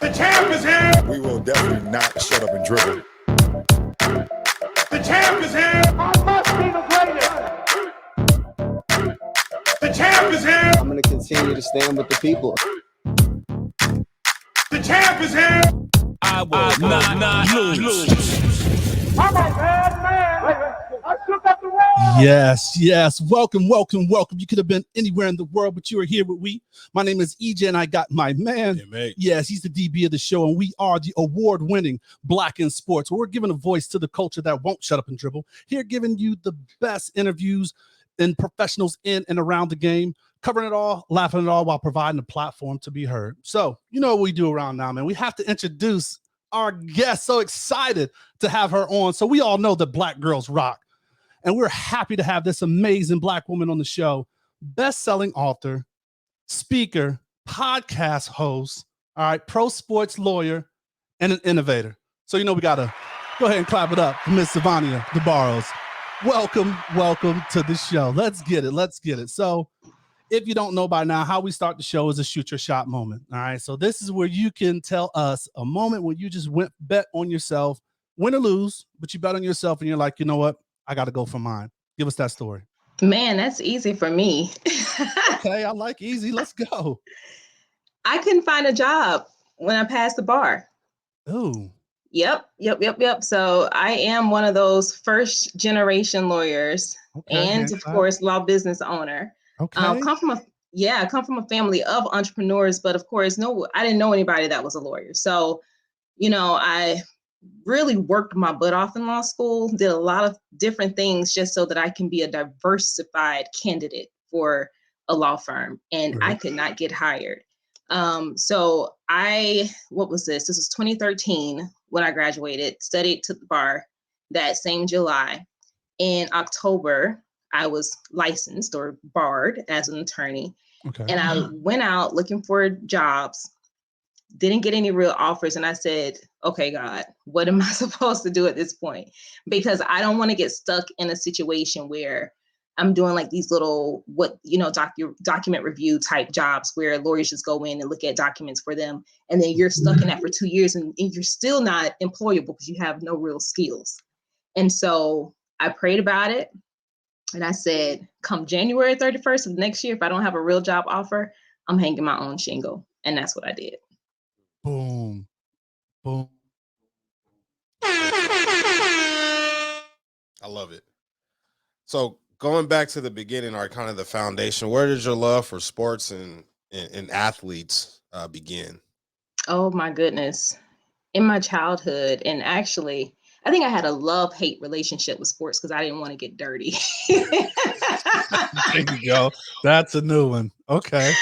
The champ is here. We will definitely not shut up and dribble. The champ is here. I must be the greatest. The champ is here. I'm going to continue to stand with the people. The champ is here. I will not lose. I'm a bad man. I shook up the world. Yes. Welcome. You could have been anywhere in the world, but you are here with we. My name is EJ, and I got my man. Yeah, mate. Yes, he's the DB of the show, and we are the award-winning Black in Sports. We're giving a voice to the culture that won't shut up and dribble. Here, giving you the best interviews and professionals in and around the game, covering it all, laughing it all, while providing a platform to be heard. So, you know what we do around now, man. We have to introduce our guest. So excited to have her on. So we all know that Black girls rock. And we're happy to have this amazing Black woman on the show, best-selling author, speaker, podcast host, all right, pro sports lawyer, and an innovator. So, you know, we got to go ahead and clap it up for Miss Sivonnia DeBarros. Welcome to the show. Let's get it. So if you don't know by now, how we start the show is a shoot your shot moment, all right? So this is where you can tell us a moment when you just bet on yourself, win or lose, but you bet on yourself and you're like, you know what? I got to go for mine. Give us that story. Man, that's easy for me. Okay, I like easy. Let's go. I couldn't find a job when I passed the bar. Oh. Yep. So I am one of those first generation lawyers, and of course, law business owner. Okay. Come from a family of entrepreneurs, but of course, I didn't know anybody that was a lawyer. So, you know, I really worked my butt off in law school, did a lot of different things just so that I can be a diversified candidate for a law firm, and I could not get hired. So what was this? This was 2013 when I graduated, studied to the bar that same July. In October, I was licensed or barred as an attorney. Okay. And I went out looking for jobs, didn't get any real offers. And I said, okay, God, what am I supposed to do at this point? Because I don't want to get stuck in a situation where I'm doing like these little, document review type jobs where lawyers just go in and look at documents for them. And then you're stuck in that for 2 years and you're still not employable because you have no real skills. And so I prayed about it. And I said, come January 31st of next year, if I don't have a real job offer, I'm hanging my own shingle. And that's what I did. Boom. I love it. So going back to the beginning, or kind of the foundation, where did your love for sports and athletes begin? Oh my goodness. In my childhood, and actually, I think I had a love-hate relationship with sports because I didn't want to get dirty. There you go. That's a new one. Okay.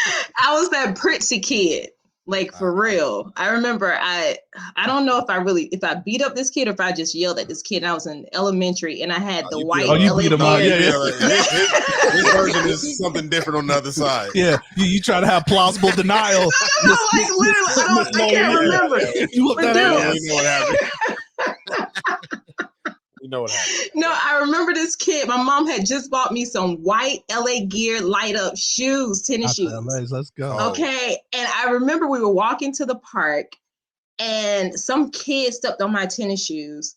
I was that pretty kid. Like, for real. I remember I don't know if I beat up this kid or if I just yelled at this kid. And I was in elementary and I had the white you beat him out. Yeah. His version is something different on the other side. Yeah. You try to have plausible denial. Like, literally, I can't remember. You look that up. We know what happened. You know what happened. No, I remember this kid. My mom had just bought me some white LA Gear light up shoes, tennis shoes. LA's, let's go. Okay. And I remember we were walking to the park and some kid stepped on my tennis shoes.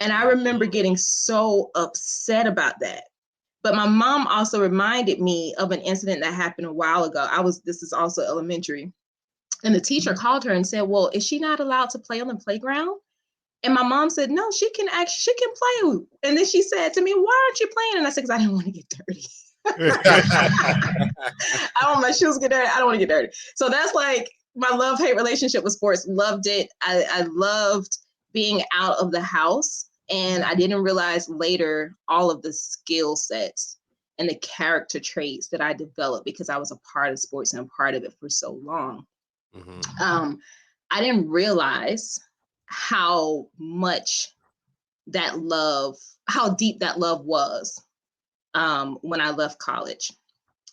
And I remember getting so upset about that. But my mom also reminded me of an incident that happened a while ago. This is also elementary. And the teacher called her and said, well, is she not allowed to play on the playground? And my mom said, no, she can play. And then she said to me, why aren't you playing? And I said, because I didn't want to get dirty. I don't want my shoes to get dirty. I don't want to get dirty. So that's like my love-hate relationship with sports. Loved it. I loved being out of the house. And I didn't realize later all of the skill sets and the character traits that I developed because I was a part of sports and a part of it for so long. Mm-hmm. I didn't realize how much how deep that love was when I left college.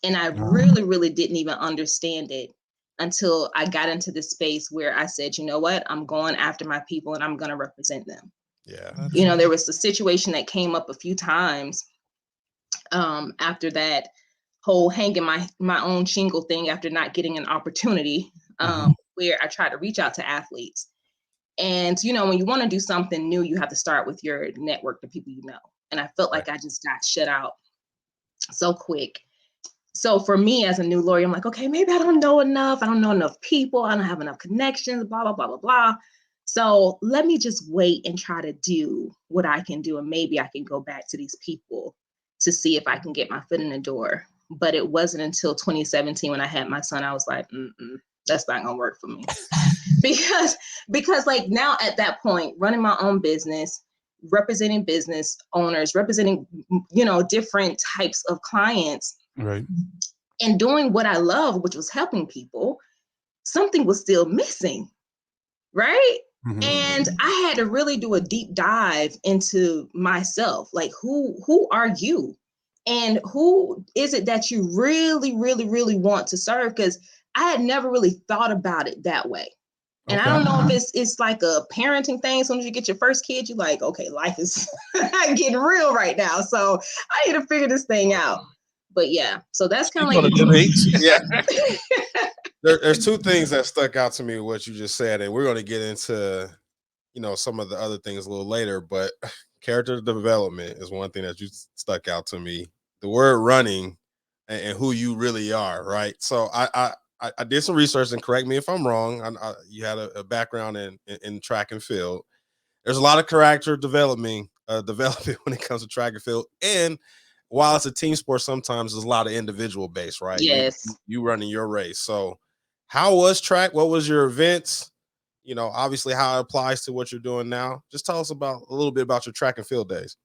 And I really, really didn't even understand it until I got into this space where I said, you know what, I'm going after my people and I'm going to represent them. Yeah. You know, there was a situation that came up a few times after that whole hanging my own shingle thing after not getting an opportunity where I try to reach out to athletes. And, you know, when you want to do something new, you have to start with your network, the people you know. And I felt like I just got shut out so quick. So for me as a new lawyer, I'm like, okay, maybe I don't know enough. I don't know enough people. I don't have enough connections, blah, blah, blah, blah, blah. So let me just wait and try to do what I can do. And maybe I can go back to these people to see if I can get my foot in the door. But it wasn't until 2017 when I had my son, I was like, that's not gonna work for me. because like now at that point, running my own business, representing business owners, representing, you know, different types of clients, Right. and doing what I love, which was helping people, something was still missing, right? Mhm. And I had to really do a deep dive into myself. Like, who are you? And who is it that you really, really, really want to serve? Because I had never really thought about it that way. And I don't know if it's like a parenting thing. As soon as you get your first kid, you're like, okay, life is getting real right now. So I need to figure this thing out. But yeah, so that's kind of like Yeah. There's two things that stuck out to me with what you just said, and we're going to get into, you know, some of the other things a little later, but character development is one thing that you stuck out to me. The word running and who you really are, right? So I did some research, and correct me if I'm wrong. You had a background in track and field. There's a lot of character development when it comes to track and field, and while it's a team sport, sometimes there's a lot of individual based, right? Yes. You running your race. So how was track? What was your events? You know, obviously how it applies to what you're doing now. Just tell us about a little bit about your track and field days.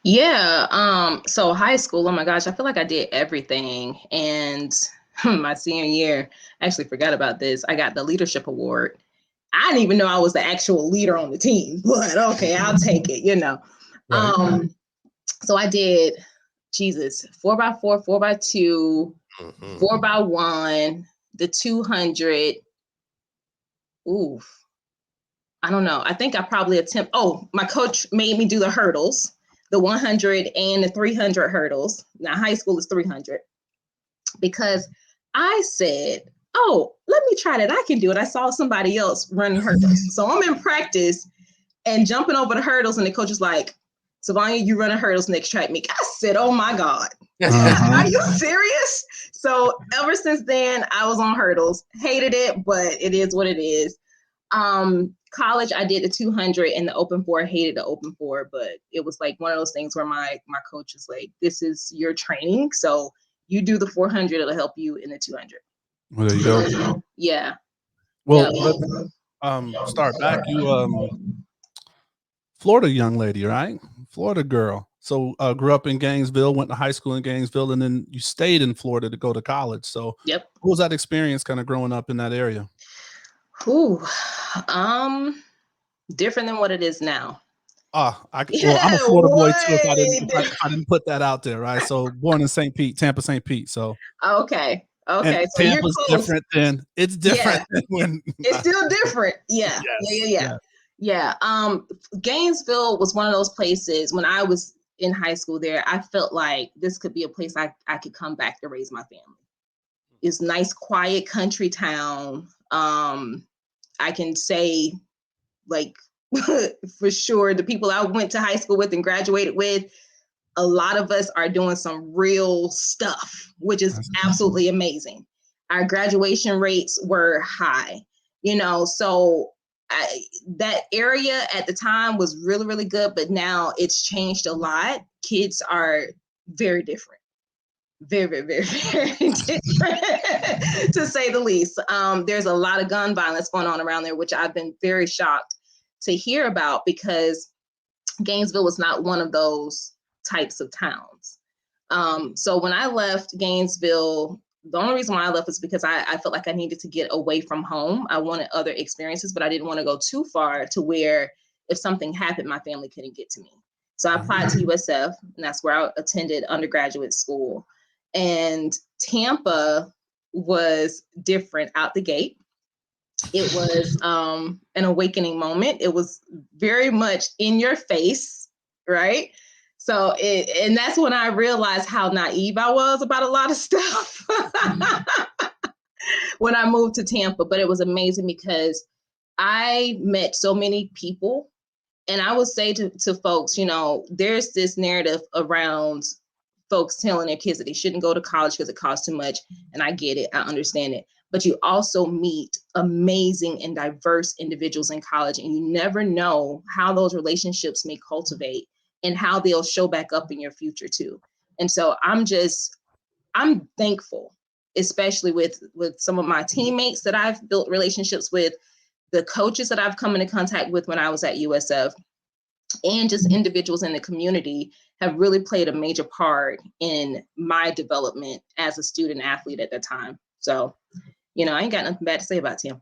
Yeah. So high school, oh my gosh, I feel like I did everything. And my senior year, I actually forgot about this. I got the leadership award. I didn't even know I was the actual leader on the team, but okay, I'll take it, you know. Right. So I did, Jesus, 4x4, 4x2, 4x1, the 200. Ooh, I don't know. I think I probably my coach made me do the hurdles, the 100 and the 300 hurdles. Now high school is 300 because I said, oh, let me try that. I can do it. I saw somebody else running hurdles. So I'm in practice and jumping over the hurdles, and the coach is like, Sivonnia, you running hurdles next track meet. I said, oh my God, are you serious? So ever since then, I was on hurdles. Hated it, but it is what it is. College, I did the 200 and the open 4. Hated the open 4, but it was like one of those things where my coach is like, this is your training. So you do the 400, it'll help you in the 200. Well, there you go. Yeah. Well, Yeah. let's start back. You Florida young lady, right? Florida girl. So grew up in Gainesville, went to high school in Gainesville, and then you stayed in Florida to go to college. So Yep. what was that experience kind of growing up in that area? Ooh, different than what it is now. I'm a Florida boy too. If I didn't put that out there, right? So born in St. Pete, Tampa, St. Pete. So okay. and So Tampa's different than it's different than when it's still different. Yeah. Yeah. Gainesville was one of those places when I was in high school there, I felt like this could be a place I could come back to raise my family. It's nice, quiet country town. I can say, like, for sure, the people I went to high school with and graduated with, a lot of us are doing some real stuff, which is absolutely amazing. Our graduation rates were high, you know, so that area at the time was really, really good, but now it's changed a lot. Kids are very different. Very, very, very, very different, to say the least. There's a lot of gun violence going on around there, which I've been very shocked to hear about because Gainesville was not one of those types of towns. So when I left Gainesville, the only reason why I left was because I felt like I needed to get away from home. I wanted other experiences, but I didn't want to go too far to where if something happened, my family couldn't get to me. So I applied to USF, and that's where I attended undergraduate school. And Tampa was different out the gate. It was an awakening moment. It was very much in your face, right? So and that's when I realized how naive I was about a lot of stuff. when I moved to Tampa, but it was amazing because I met so many people. And I would say to folks, you know, there's this narrative around folks telling their kids that they shouldn't go to college because it costs too much. And I get it. I understand it. But you also meet amazing and diverse individuals in college, and you never know how those relationships may cultivate and how they'll show back up in your future too. And so I'm thankful, especially with some of my teammates that I've built relationships with, the coaches that I've come into contact with when I was at USF, and just individuals in the community have really played a major part in my development as a student athlete at that time. So, you know, I ain't got nothing bad to say about Tim.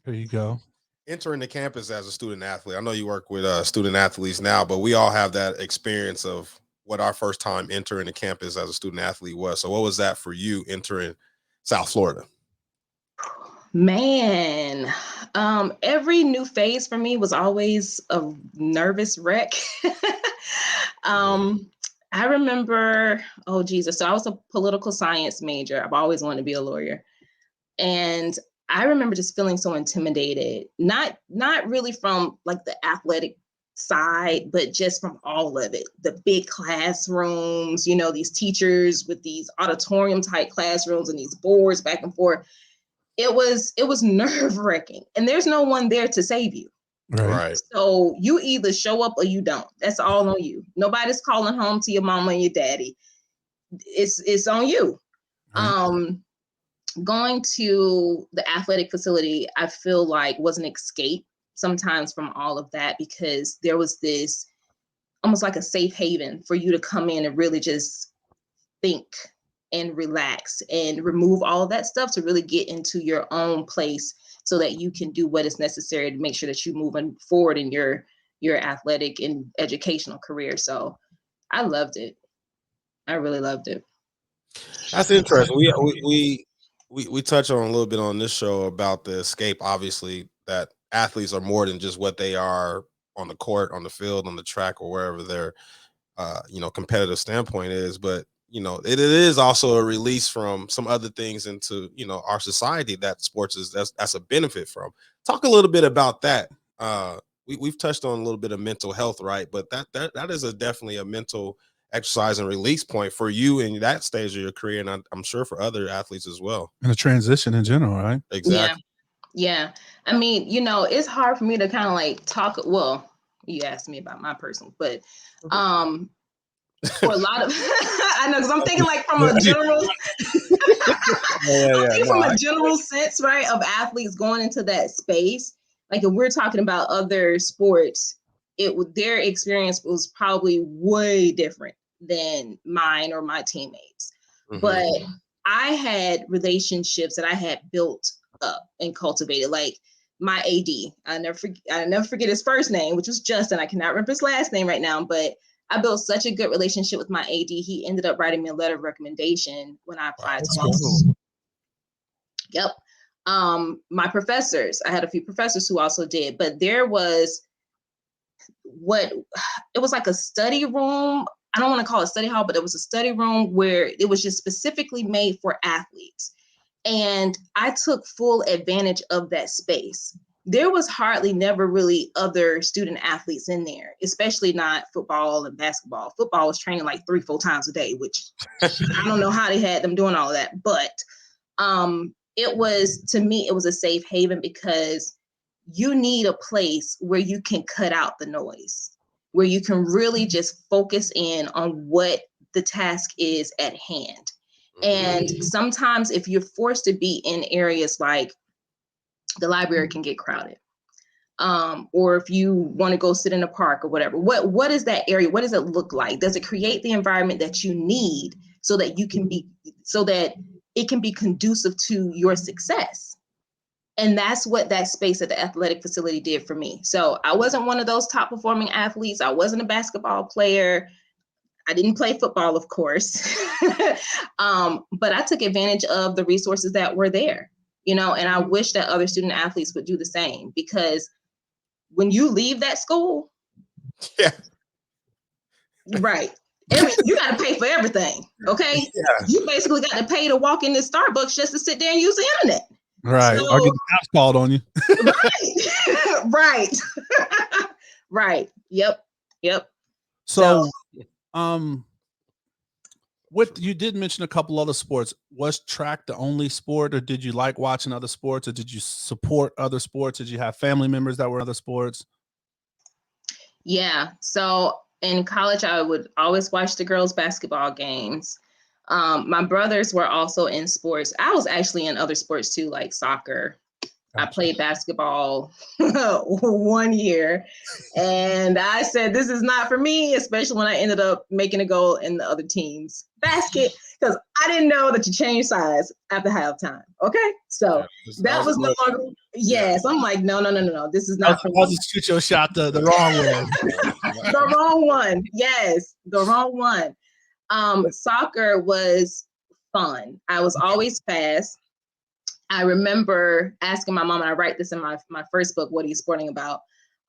There you go. Entering the campus as a student athlete. I know you work with student athletes now, but we all have that experience of what our first time entering the campus as a student athlete was. So what was that for you entering South Florida? Man, every new phase for me was always a nervous wreck. I remember, oh Jesus, so I was a political science major. I've always wanted to be a lawyer. And I remember just feeling so intimidated, not really from like the athletic side, but just from all of it. The big classrooms, you know, these teachers with these auditorium type classrooms and these boards back and forth. It was nerve-wracking, and there's no one there to save you. Right. So you either show up or you don't. That's all on you. Nobody's calling home to your mama and your daddy. It's on you. Right. Going to the athletic facility, I feel like was an escape sometimes from all of that, because there was this almost like a safe haven for you to come in and really just think and relax and remove all of that stuff to really get into your own place so that you can do what is necessary to make sure that you're moving forward in your athletic and educational career. So I loved it. I really loved it. That's interesting. We touch on a little bit on this show about the escape, obviously, that athletes are more than just what they are on the court, on the field, on the track, or wherever their competitive standpoint is. But it is also a release from some other things into our society that sports is that's a benefit from. Talk a little bit about that. We've touched on a little bit of mental health, right? But that is definitely a mental exercise and release point for you in that stage of your career, and I'm sure for other athletes as well. And a transition in general, right? Exactly. Yeah. I mean, it's hard for me to kind of like talk. Well, you asked me about my personal, but for a lot of I know, because I'm thinking like from a general from a general sense, right, of athletes going into that space. Like if we're talking about other sports, their experience was probably way different than mine or my teammates. Mm-hmm. But I had relationships that I had built up and cultivated. Like my AD, I never forget his first name, which was Justin. I cannot remember his last name right now, but I built such a good relationship with my AD. He ended up writing me a letter of recommendation when I applied to law school. Yep. My professors, I had a few professors who also did, but there was it was like a study room. I don't want to call it study hall, but it was a study room where it was just specifically made for athletes. And I took full advantage of that space. There was hardly never really other student athletes in there, especially not football and basketball. Football was training like 3-4 times a day, which I don't know how they had them doing all of that. But it was a safe haven, because you need a place where you can cut out the noise, where you can really just focus in on what the task is at hand. And sometimes if you're forced to be in areas like the library can get crowded, or if you want to go sit in a park or whatever, what is that area? What does it look like? Does it create the environment that you need so that it can be conducive to your success? And that's what that space at the athletic facility did for me. So I wasn't one of those top performing athletes. I wasn't a basketball player. I didn't play football, of course, but I took advantage of the resources that were there, and I wish that other student athletes would do the same, because when you leave that school, yeah, right, You got to pay for everything. Okay. Yeah. You basically got to pay to walk in this Starbucks just to sit there and use the internet. Right. So, Or get the cops called on you. right. Right. Right. Yep. So, you did mention a couple other sports. Was track the only sport, or did you like watching other sports, or did you support other sports? Did you have family members that were in other sports? Yeah. So in college, I would always watch the girls' basketball games. My brothers were also in sports. I was actually in other sports too, like soccer. Gotcha. I played basketball 1 year, and I said, this is not for me, especially when I ended up making a goal in the other team's basket, because I didn't know that you change size after halftime. Okay. So that was no longer, yes. I'm like, no. This is not for me. I'll just shoot your shot the wrong way. The wrong one. Yes. The wrong one. Soccer was fun. I was always fast. I remember asking my mom, and I write this in my first book, What Are You Sporting About?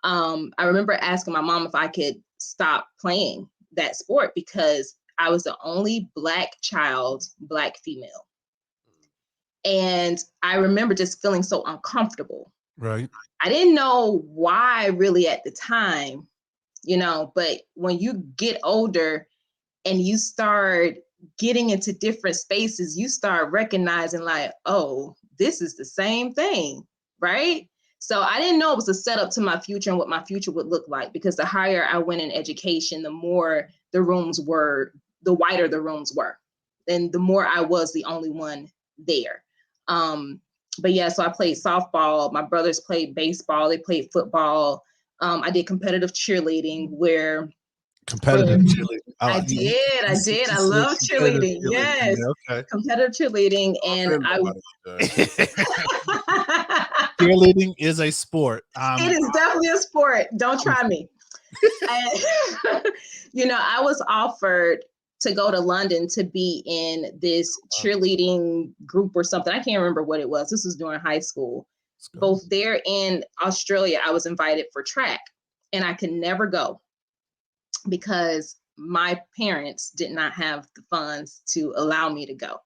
I remember asking my mom if I could stop playing that sport because I was the only Black child, Black female. And I remember just feeling so uncomfortable. Right. I didn't know why really at the time, but when you get older and you start getting into different spaces, you start recognizing like, oh, this is the same thing, right? So I didn't know it was a setup to my future and what my future would look like, because the higher I went in education, the more the wider the rooms were, and the more I was the only one there. But yeah, so I played softball. My brothers played baseball. They played football. I did competitive cheerleading where competitive cheerleading. I did. I love cheerleading. Yes. Yeah, okay. Competitive cheerleading. And cheerleading is a sport. It is definitely a sport. Don't try me. I was offered to go to London to be in this cheerleading group or something. I can't remember what it was. This was during high school. Both there in Australia, I was invited for track, and I could never go because my parents did not have the funds to allow me to go.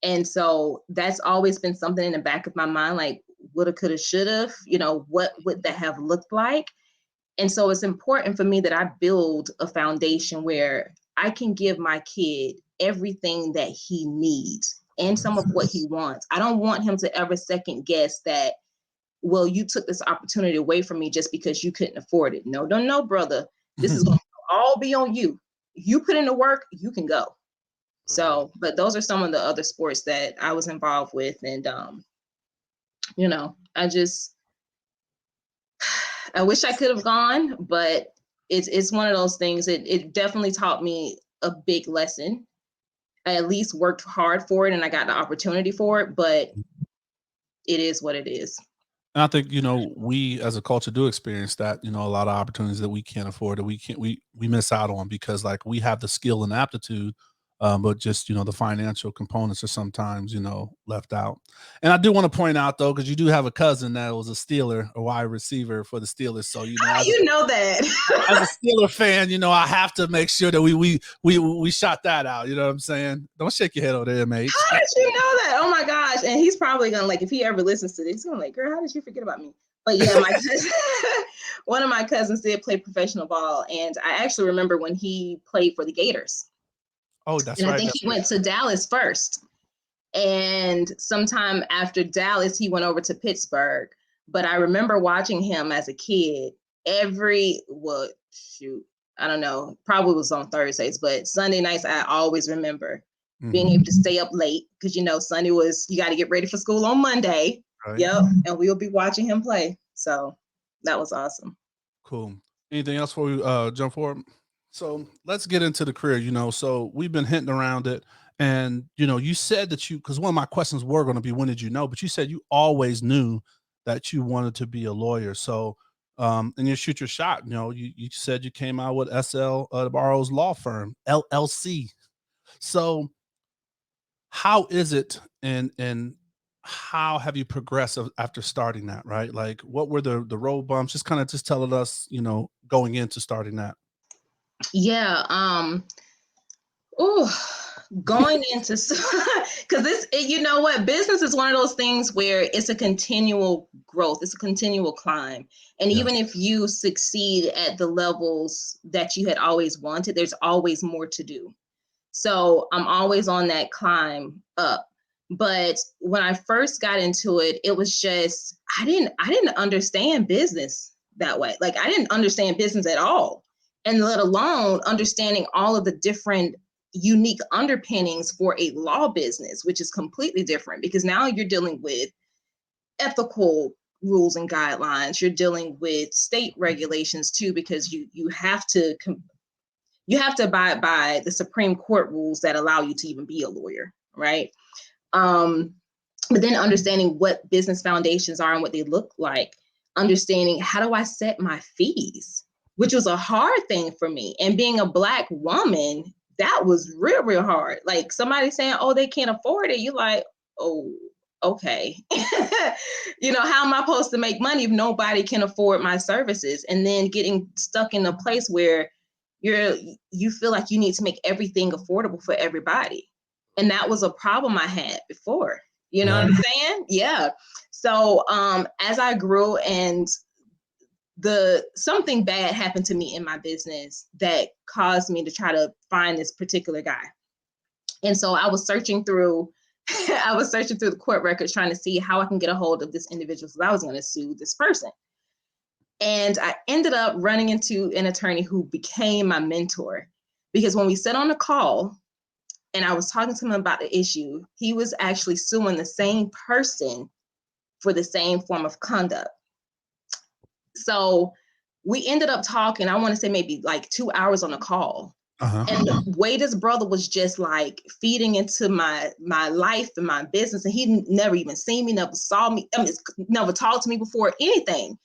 And so that's always been something in the back of my mind, like woulda, coulda, shoulda, what would that have looked like? And so it's important for me that I build a foundation where I can give my kid everything that he needs and some of what he wants. I don't want him to ever second guess that, well, you took this opportunity away from me just because you couldn't afford it. No, brother. This is going to all be on you. You put in the work, you can go. So, but those are some of the other sports that I was involved with. And, I wish I could have gone, but it's one of those things. It definitely taught me a big lesson. I at least worked hard for it and I got the opportunity for it, but it is what it is. And I think, we as a culture do experience that, a lot of opportunities that we can't afford, that we miss out on because like we have the skill and aptitude, but just, the financial components are sometimes, left out. And I do want to point out though, because you do have a cousin that was a Steeler, a wide receiver for the Steelers. So, that as a Steeler fan, I have to make sure that we shot that out. You know what I'm saying? Don't shake your head over there, mate. How did you know that? Oh my gosh. And he's probably going to if he ever listens to this, he's going to girl, how did you forget about me? But yeah, my cousin, one of my cousins did play professional ball. And I actually remember when he played for the Gators. Oh, that's and right. I think he went to Dallas first. And sometime after Dallas, he went over to Pittsburgh. But I remember watching him as a kid I don't know, probably was on Thursdays, but Sunday nights, I always remember being able to stay up late because, Sunday was, you got to get ready for school on Monday. Right. Yep. And we'll be watching him play. So that was awesome. Cool. Anything else before we jump forward? So let's get into the career, so we've been hinting around it and, you said that because one of my questions were going to be, when did you know, but you said you always knew that you wanted to be a lawyer. So, and you shoot your shot, you said you came out with SL DeBarros Law Firm, LLC. So how is it and how have you progressed after starting that, right? Like what were the road bumps? Just telling us, going into starting that. Yeah. Ooh, going into because you know what, business is one of those things where it's a continual growth, it's a continual climb, and even if you succeed at the levels that you had always wanted, there's always more to do. So I'm always on that climb up. But when I first got into it, it was just I didn't understand business that way. Like, I didn't understand business at all, and let alone understanding all of the different unique underpinnings for a law business, which is completely different because now you're dealing with ethical rules and guidelines. You're dealing with state regulations too, because you have to abide by the Supreme Court rules that allow you to even be a lawyer, right? But then understanding what business foundations are and what they look like, understanding how do I set my fees, which was a hard thing for me. And being a Black woman, that was real, real hard. Like, somebody saying, oh, they can't afford it. You're like, oh, okay. You know, how am I supposed to make money if nobody can afford my services? And then getting stuck in a place where you feel like you need to make everything affordable for everybody. And that was a problem I had before. You know what I'm saying? Yeah. So as I grew and something bad happened to me in my business that caused me to try to find this particular guy. And so I was searching through the court records trying to see how I can get a hold of this individual, because I was going to sue this person. And I ended up running into an attorney who became my mentor, because when we sat on the call and I was talking to him about the issue, he was actually suing the same person for the same form of conduct. So we ended up talking, I want to say maybe like 2 hours on a call. And the way this brother was just like feeding into my life and my business, and he never even seen me, never saw me, never talked to me before, anything.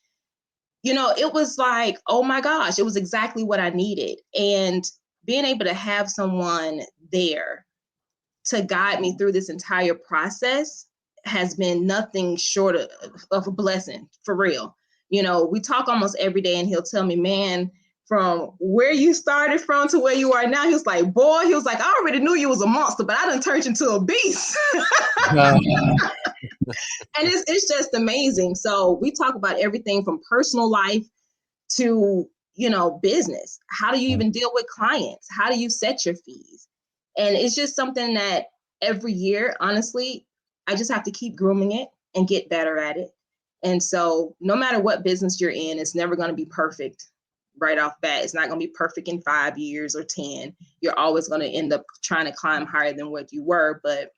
You know, it was like, oh my gosh, it was exactly what I needed. And being able to have someone there to guide me through this entire process has been nothing short of a blessing, for real. You know, we talk almost every day, and he'll tell me, man, from where you started from to where you are now, he was like, boy, he was like, I already knew you was a monster, but I done turned into a beast. And it's just amazing. So we talk about everything from personal life to, you know, business. How do you even deal with clients? How do you set your fees? And it's just something that every year, honestly, I just have to keep grooming it and get better at it. And so no matter what business you're in, it's never going to be perfect right off bat. It's not going to be perfect in 5 years or 10. You're always going to end up trying to climb higher than what you were, but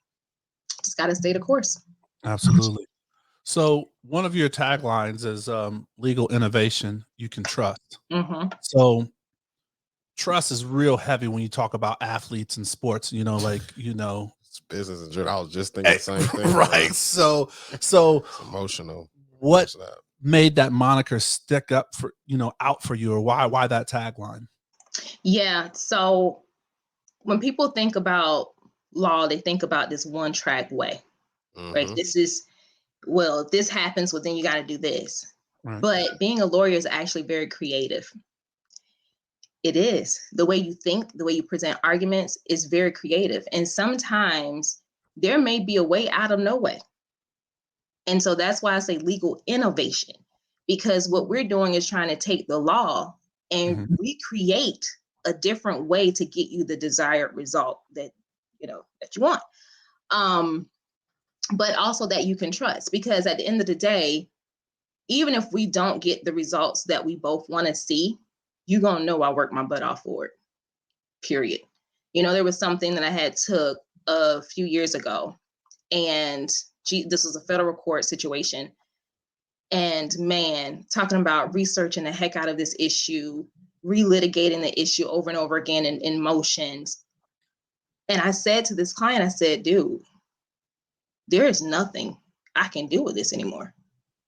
just got to stay the course. Absolutely. So one of your taglines is legal innovation you can trust. Mm-hmm. So trust is real heavy when you talk about athletes and sports, you know, like, you know, It's business in general. I was just thinking the same thing. right. So It's emotional. what made that moniker stick up for, you know, out for you, or why that tagline? Yeah. So when people think about law, they think about this one track way, right? This is, well, if this happens, well, then you got to do this. Right. But being a lawyer is actually very creative. It is. The way you think, the way you present arguments is very creative. And sometimes there may be a way out of no way. And so that's why I say legal innovation, because what we're doing is trying to take the law and recreate a different way to get you the desired result that, you know, that you want. But also that you can trust, because at the end of the day, even if we don't get the results that we both want to see, you're going to know I worked my butt off for it, period. You know, there was something that I had took a few years ago, and this was a federal court situation. And man, talking about researching the heck out of this issue, relitigating the issue over and over again in motions. And I said to this client, I said, dude, there is nothing I can do with this anymore.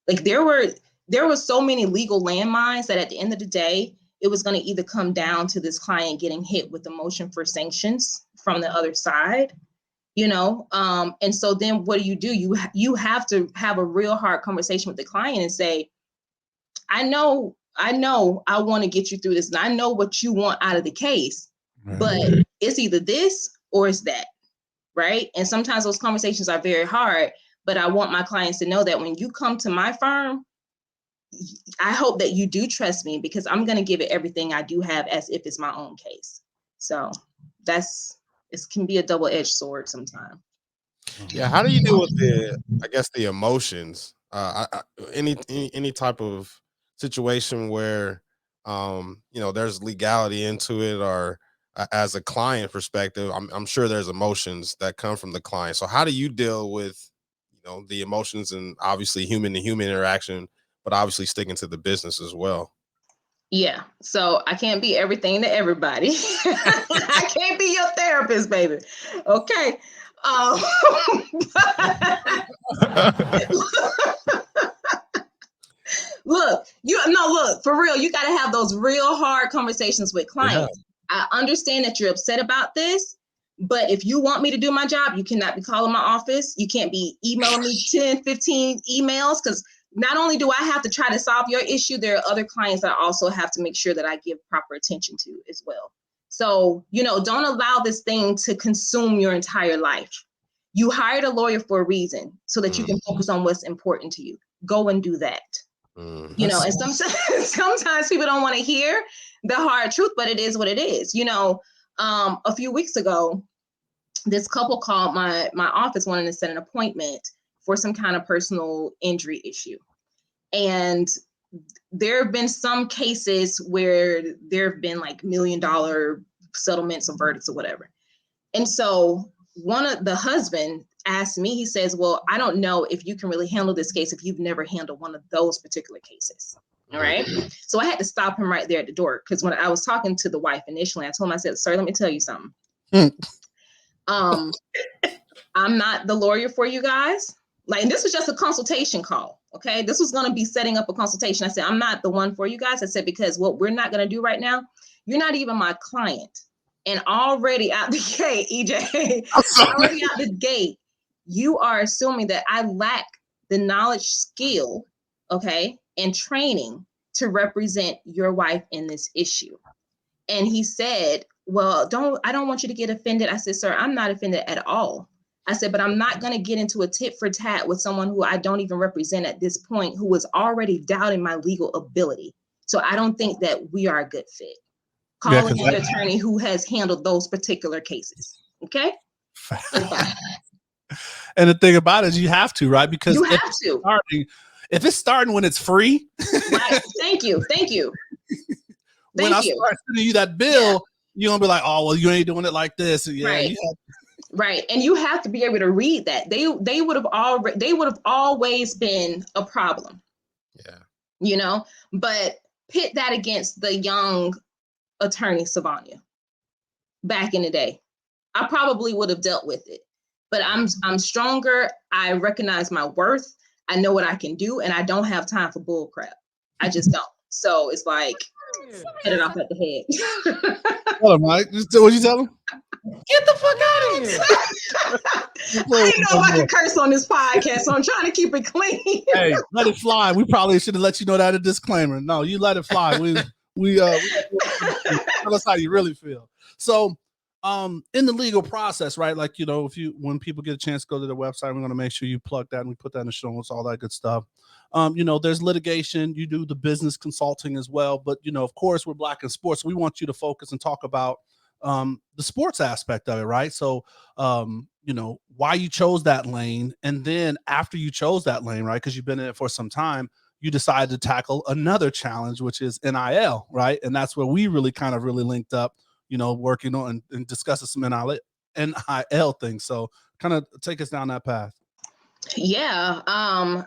Like, there were so many legal landmines that at the end of the day, it was going to either come down to this client getting hit with the motion for sanctions from the other side, you know? And so then what do? You have to have a real hard conversation with the client and say, I know I want to get you through this, and I know what you want out of the case, but it's either this or it's that, right? And sometimes those conversations are very hard, but I want my clients to know that when you come to my firm, I hope that you do trust me, because I'm going to give it everything I do have as if it's my own case. So it can be a double-edged sword sometimes. Yeah. How do you deal with the emotions? Any type of situation where, there's legality into it, or as a client perspective, I'm sure there's emotions that come from the client. So how do you deal with, the emotions and obviously human to human interaction, but obviously sticking to the business as well? Yeah. So I can't be everything to everybody. I can't be your therapist, baby. Okay. Look, for real, you got to have those real hard conversations with clients. Yeah. I understand that you're upset about this, but if you want me to do my job, you cannot be calling my office. You can't be emailing me 10, 15 emails, because not only do I have to try to solve your issue, there are other clients that I also have to make sure that I give proper attention to as well. So, don't allow this thing to consume your entire life. You hired a lawyer for a reason, so that you can focus on what's important to you. Go and do that. And sometimes people don't want to hear the hard truth, but it is what it is. A few weeks ago, this couple called my office wanting to set an appointment for some kind of personal injury issue. And there have been some cases where there have been like $1 million settlements or verdicts or whatever. And so the husband asked me, he says, well, I don't know if you can really handle this case if you've never handled one of those particular cases. All right. So I had to stop him right there at the door, because when I was talking to the wife initially, I told him, I said, sir, let me tell you something. I'm not the lawyer for you guys. And this was just a consultation call. Okay. This was going to be setting up a consultation. I said, I'm not the one for you guys. I said, because what we're not going to do right now, you're not even my client. And already out the gate, EJ, already out the gate, you are assuming that I lack the knowledge, skill, okay, and training to represent your wife in this issue. And he said, well, I don't want you to get offended. I said, sir, I'm not offended at all. I said, but I'm not going to get into a tit for tat with someone who I don't even represent at this point, who was already doubting my legal ability. So I don't think that we are a good fit. Call an attorney who has handled those particular cases. Okay. And the thing about it is you have to, right? Because if it's starting when it's free. Right. Thank you. When I start sending you that bill, you're going to be like, oh, well, you ain't doing it like this. Yeah, right. Right. And you have to be able to read that. They would have always been a problem. Yeah. But pit that against the young attorney Sivonnia back in the day. I probably would have dealt with it. But I'm stronger. I recognize my worth. I know what I can do, and I don't have time for bull crap. I just don't. So it's like, hit it off at the head. Tell him, Mike. What you tell him? Get the fuck out of here. I didn't know I could curse on this podcast, so I'm trying to keep it clean. Hey, let it fly. We probably should have let you know that a disclaimer. No, you let it fly. We tell us how you really feel. So in the legal process, right? Like, when people get a chance to go to their website, we're going to make sure you plug that and we put that in the show notes, all that good stuff. There's litigation, you do the business consulting as well. But, of course, we're Black in sports. We want you to focus and talk about the sports aspect of it, right? So, why you chose that lane. And then after you chose that lane, right, because you've been in it for some time, you decided to tackle another challenge, which is NIL, right? And that's where we really linked up, working on and discussing some NIL things. So kind of take us down that path. Yeah.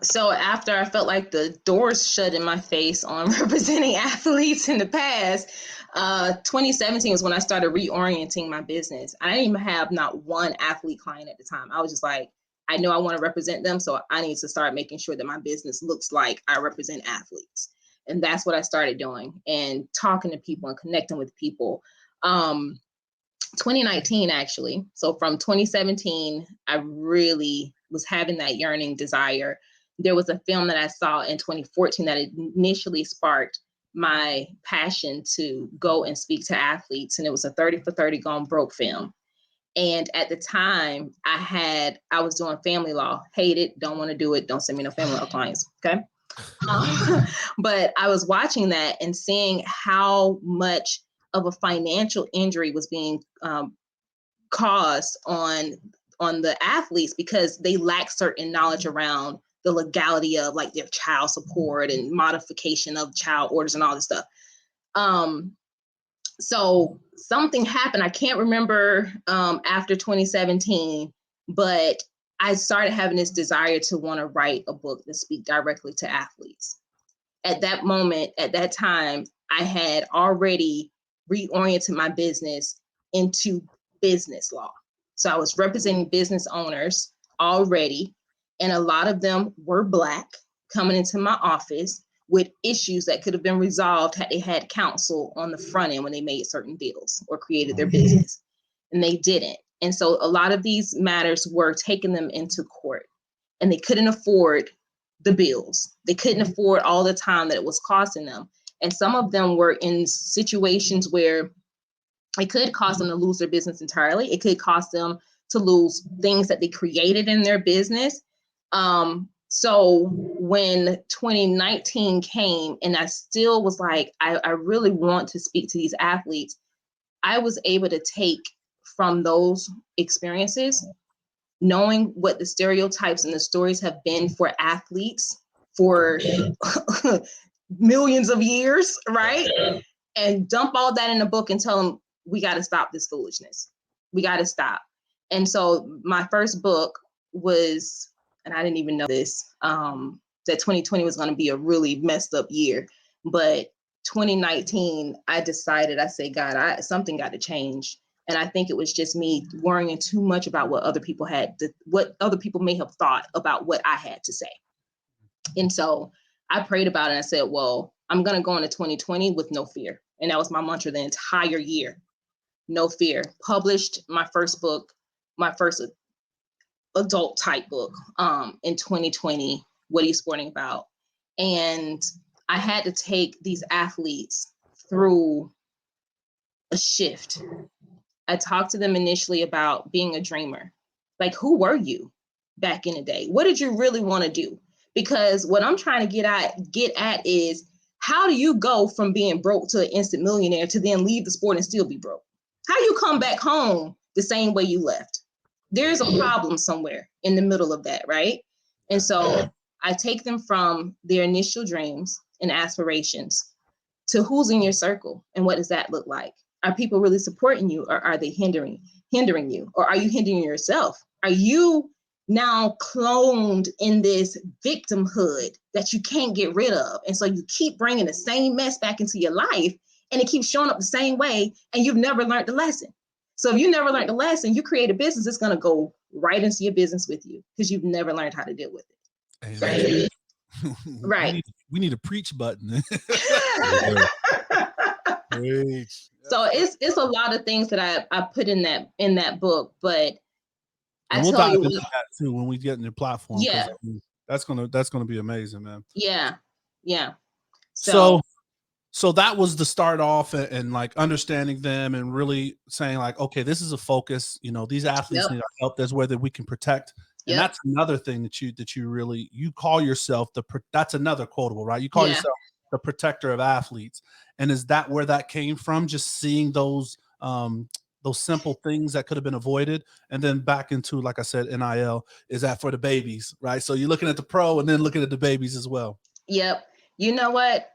So after I felt like the doors shut in my face on representing athletes in the past, 2017 was when I started reorienting my business. I didn't even have not one athlete client at the time. I was just like, I know I want to represent them, so I need to start making sure that my business looks like I represent athletes. And that's what I started doing, and talking to people and connecting with people. 2019, actually. So from 2017, I really was having that yearning desire. There was a film that I saw in 2014 that initially sparked my passion to go and speak to athletes. And it was a 30 for 30 Gone Broke film. And at the time I was doing family law, hate it, don't want to do it. Don't send me no family law clients. Okay. But I was watching that and seeing how much of a financial injury was being caused on the athletes because they lack certain knowledge around the legality of like their child support and modification of child orders and all this stuff. So something happened. I can't remember after 2017, but I started having this desire to want to write a book that speak directly to athletes. At that moment, at that time, I had already reoriented my business into business law. So I was representing business owners already, and a lot of them were Black coming into my office with issues that could have been resolved had they had counsel on the front end when they made certain deals or created their business, and they didn't. And so a lot of these matters were taking them into court, and they couldn't afford the bills. They couldn't afford all the time that it was costing them. And some of them were in situations where it could cost them to lose their business entirely. It could cost them to lose things that they created in their business. So when 2019 came and I still was like, I really want to speak to these athletes, I was able to take from those experiences, knowing what the stereotypes and the stories have been for athletes for millions of years, right? And dump all that in a book and tell them, we got to stop this foolishness. We got to stop. And so my first book was, and I didn't even know this, that 2020 was going to be a really messed up year. But 2019, I decided, I said, God, something got to change. And I think it was just me worrying too much about what other people what other people may have thought about what I had to say. And so I prayed about it and I said, well, I'm going to go into 2020 with no fear. And that was my mantra the entire year. No fear. Published my first book, my first adult type book in 2020, What Are You Sporting About? And I had to take these athletes through a shift. I talked to them initially about being a dreamer. Like, who were you back in the day? What did you really want to do? Because what I'm trying to get at is, how do you go from being broke to an instant millionaire to then leave the sport and still be broke? How do you come back home the same way you left? There's a problem somewhere in the middle of that, right? And so I take them from their initial dreams and aspirations to who's in your circle and what does that look like? Are people really supporting you, or are they hindering you? Or are you hindering yourself? Are you now cloned in this victimhood that you can't get rid of? And so you keep bringing the same mess back into your life, and it keeps showing up the same way, and you've never learned the lesson. So if you never learned the lesson, you create a business, it's going to go right into your business with you because you've never learned how to deal with it. Right? Right. We need a preach button. So it's a lot of things that I put in that book, but and we'll dive into that too when we get in your platform. Yeah, that's gonna be amazing, man. Yeah. So that was the start off and like understanding them and really saying like, okay, this is a focus. You know, these athletes need our help. There's where that we can protect. And that's another thing that you really, you call yourself that's another quotable, right? You call yourself the protector of athletes. And is that where that came from? Just seeing those simple things that could have been avoided, and then back into, like I said, NIL, is that for the babies, right? So you're looking at the pro and then looking at the babies as well. Yep. You know what?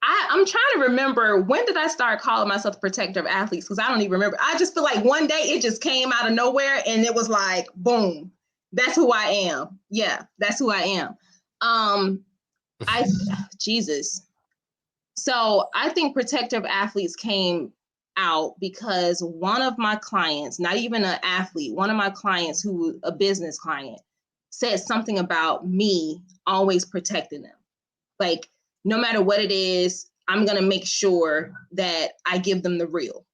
I'm trying to remember, when did I start calling myself the protector of athletes? Because I don't even remember. I just feel like one day it just came out of nowhere and it was like, boom, that's who I am. Yeah, that's who I am. Jesus. So I think protector of athletes came out because one of my clients, not even an athlete, one of my clients who was a business client, said something about me always protecting them. Like, no matter what it is, I'm going to make sure that I give them the real.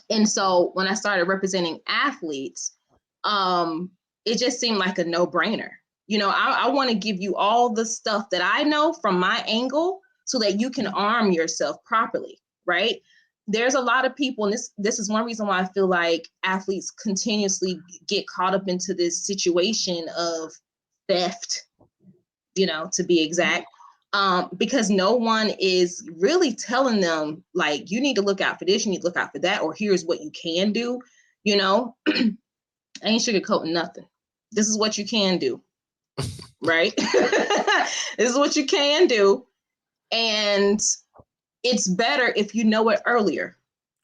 And so when I started representing athletes, it just seemed like a no-brainer. I want to give you all the stuff that I know from my angle so that you can arm yourself properly, right? There's a lot of people, and this is one reason why I feel like athletes continuously get caught up into this situation of theft, to be exact, because no one is really telling them, like, you need to look out for this, you need to look out for that, or here's what you can do. I ain't sugarcoating nothing. This is what you can do. Right? This is what you can do. And it's better if you know it earlier.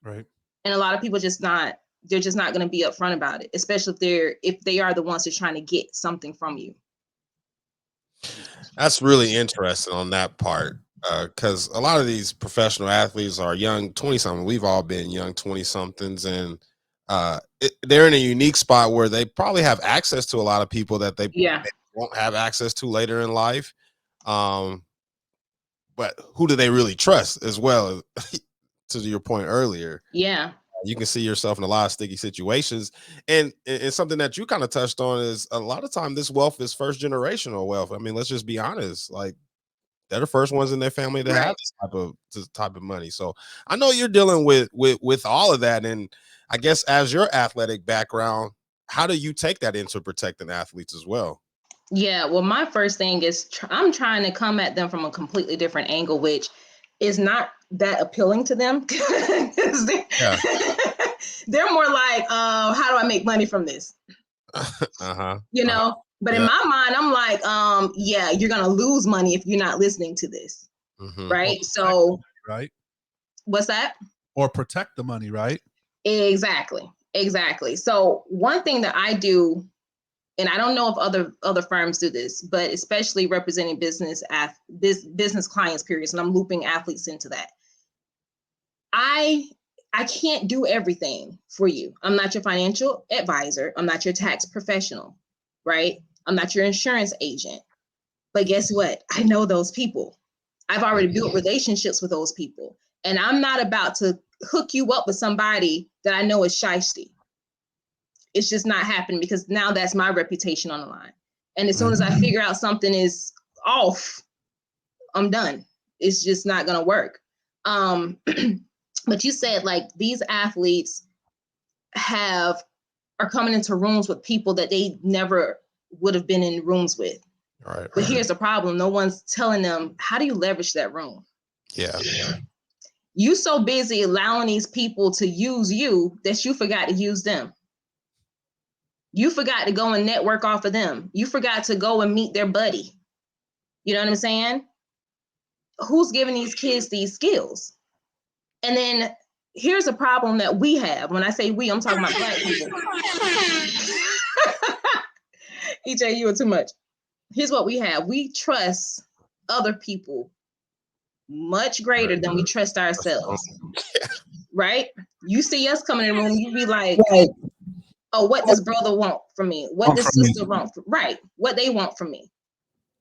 Right. And a lot of people they're just not going to be upfront about it, especially if they are the ones that's trying to get something from you. That's really interesting on that part, because a lot of these professional athletes are young 20-something. We've all been young 20-somethings, and they're in a unique spot where they probably have access to a lot of people that they won't have access to later in life. But who do they really trust as well? To your point earlier. Yeah. You can see yourself in a lot of sticky situations. And something that you kind of touched on is a lot of time this wealth is first generational wealth. I mean, let's just be honest. Like, they're the first ones in their family to have this type of money. So I know you're dealing with all of that. And I guess as your athletic background, how do you take that into protecting athletes as well? Yeah, well, my first thing is I'm trying to come at them from a completely different angle, which is not that appealing to them. They're more like, how do I make money from this? But in my mind, I'm like, yeah, you're going to lose money if you're not listening to this. Right. So, right. What's that? Or protect the money, right? Exactly. So one thing that I do, and I don't know if other firms do this, but especially representing business clients, periods, and I'm looping athletes into that. I can't do everything for you. I'm not your financial advisor. I'm not your tax professional, right? I'm not your insurance agent. But guess what? I know those people. I've already built relationships with those people. And I'm not about to hook you up with somebody that I know is shysty. It's just not happening, because now that's my reputation on the line. And as soon as I figure out something is off, I'm done. It's just not going to work. But you said, like, these athletes are coming into rooms with people that they never would have been in rooms with. Right. But here's the problem. No one's telling them, how do you leverage that room? Yeah. You so busy allowing these people to use you that you forgot to use them. You forgot to go and network off of them. You forgot to go and meet their buddy. You know what I'm saying? Who's giving these kids these skills? And then here's a problem that we have. When I say we, I'm talking about Black people. EJ, you are too much. Here's what we have. We trust other people much greater than we trust ourselves. Right? You see us coming in the room, you be like, oh, what does brother want from me? What does sister want from me? Right. What they want from me.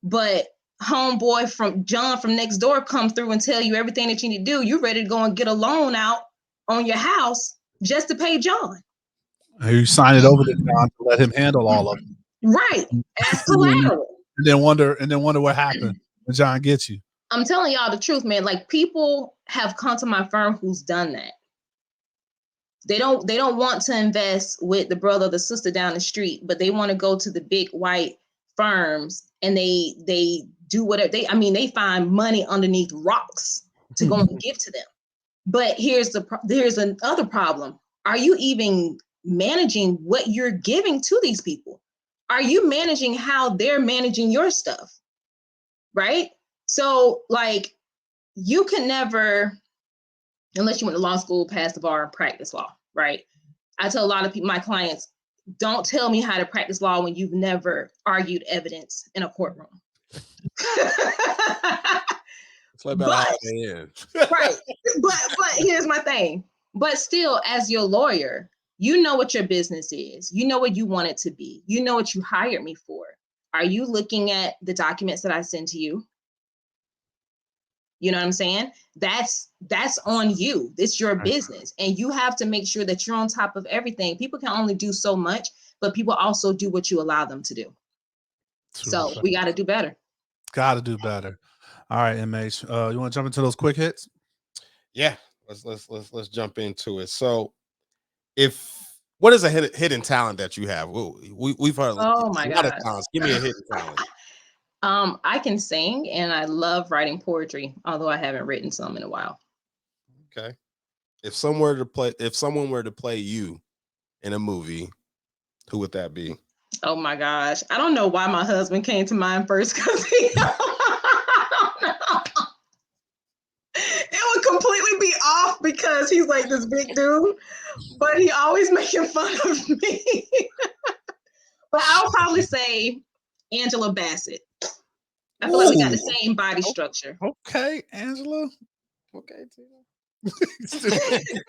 But homeboy from John from next door come through and tell you everything that you need to do. You're ready to go and get a loan out on your house just to pay John. You sign it over to John to let him handle all of it. Right. As collateral. And then wonder what happened when John gets you. I'm telling y'all the truth, man. Like, people have come to my firm who's done that. They don't want to invest with the brother or the sister down the street, but they want to go to the big white firms, and they do whatever they find money underneath rocks to go and give to them. But here's another problem. Are you even managing what you're giving to these people? Are you managing how they're managing your stuff? Right? So, like, you can never, unless you went to law school, pass the bar, and practice law, right? I tell a lot of people, my clients, don't tell me how to practice law when you've never argued evidence in a courtroom. Right. But here's my thing. But still, as your lawyer, you know what your business is. You know what you want it to be. You know what you hired me for. Are you looking at the documents that I send to you? You know what I'm saying? That's on you. It's your business. And you have to make sure that you're on top of everything. People can only do so much, but people also do what you allow them to do. So we got to do better. Got to do better. All right, MH. You want to jump into those quick hits? Yeah, let's jump into it. So, what is a hidden talent that you have? We've heard Oh my a lot of God. talents. Give me a hidden talent. I can sing and I love writing poetry, although I haven't written some in a while. Okay. If someone were to play you in a movie, who would that be? Oh my gosh. I don't know why my husband came to mind first because it would completely be off because he's like this big dude, but he always making fun of me. But I'll probably say Angela Bassett. I feel like we got the same body structure. Okay, Angela. Okay, Tina.